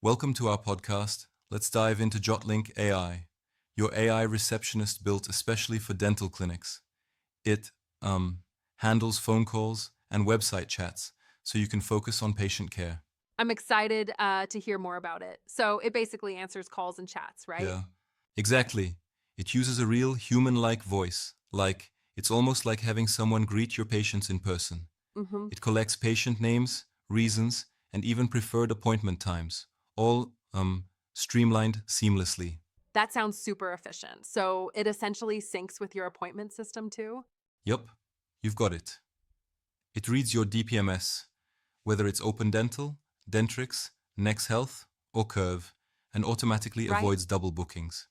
Welcome to our podcast. Let's dive into JotLink AI, your AI receptionist built especially for dental clinics. It handles phone calls and website chats so you can focus on patient care. I'm excited to hear more about it. So it basically answers calls and chats, right? Yeah, exactly. It uses a real human-like voice, like it's almost like having someone greet your patients in person. hmm It collects patient names, reasons, and even preferred appointment times, all streamlined seamlessly. That sounds super efficient. So it essentially syncs with your appointment system too? Yup, you've got it. It reads your DPMS, whether it's OpenDental, Dentrix, NexHealth, or Curve, and automatically Right. avoids double bookings.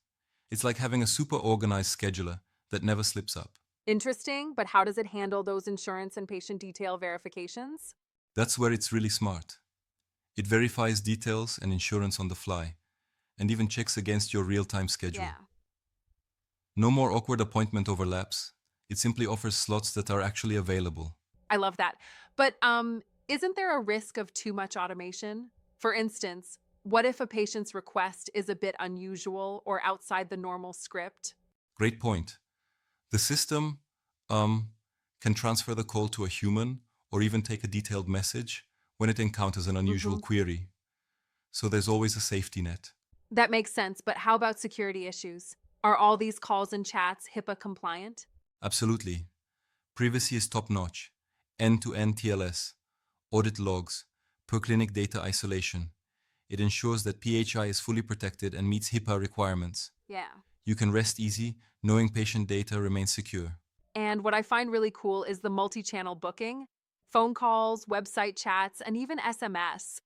It's like having a super organized scheduler that never slips up. Interesting, but how does it handle those insurance and patient detail verifications? That's where it's really smart. It verifies details and insurance on the fly, and even checks against your real-time schedule. Yeah, No more awkward appointment overlaps. It simply offers slots that are actually available. I love that. But isn't there a risk of too much automation? For instance, what if a patient's request is a bit unusual or outside the normal script? Great point. The system um, can transfer the call to a human or even take a detailed message when it encounters an unusual hmm query. So there's always a safety net. That makes sense, but how about security issues? Are all these calls and chats HIPAA compliant? Absolutely. Privacy is top notch. End-to-end TLS, audit logs, per clinic data isolation. It ensures that PHI is fully protected and meets HIPAA requirements. Yeah. You can rest easy knowing patient data remains secure. And what I find really cool is the multi channel booking, phone calls, website chats, and even SMS.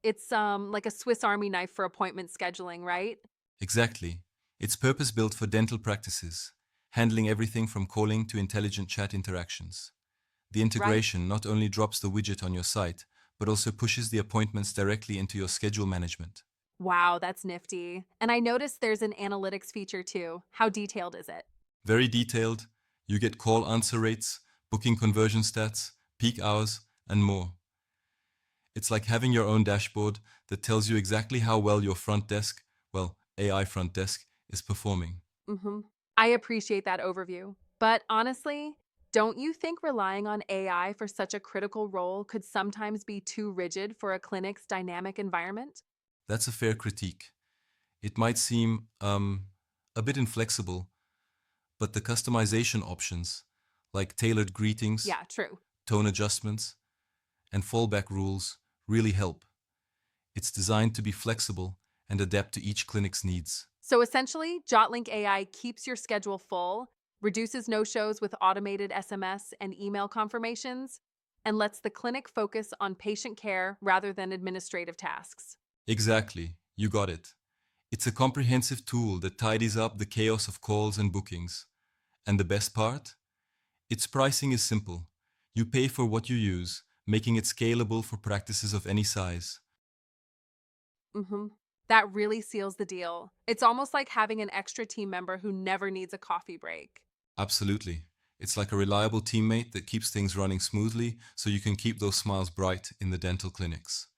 It's like a Swiss Army knife for appointment scheduling, right? Exactly. It's purpose-built for dental practices, handling everything from calling to intelligent chat interactions. The Right. integration not only drops the widget on your site, but also pushes the appointments directly into your schedule management. Wow, that's nifty. And I noticed there's an analytics feature too. How detailed is it? Very detailed, you get call answer rates, booking conversion stats, peak hours, and more. It's like having your own dashboard that tells you exactly how well your front desk, well, AI front desk, is performing. hmm I appreciate that overview. But honestly, don't you think relying on AI for such a critical role could sometimes be too rigid for a clinic's dynamic environment? That's a fair critique. It might seem a bit inflexible, but the customization options, like tailored greetings, Yeah, true. tone adjustments, and fallback rules, really help. It's designed to be flexible and adapt to each clinic's needs. So essentially, JotLink AI keeps your schedule full, reduces no shows with automated SMS and email confirmations, and lets the clinic focus on patient care rather than administrative tasks. Exactly, you got it. It's a comprehensive tool that tidies up the chaos of calls and bookings. And the best part? Its pricing is simple. You pay for what you use, making it scalable for practices of any size. hmm That really seals the deal. It's almost like having an extra team member who never needs a coffee break. Absolutely. It's like a reliable teammate that keeps things running smoothly so you can keep those smiles bright in the dental clinics.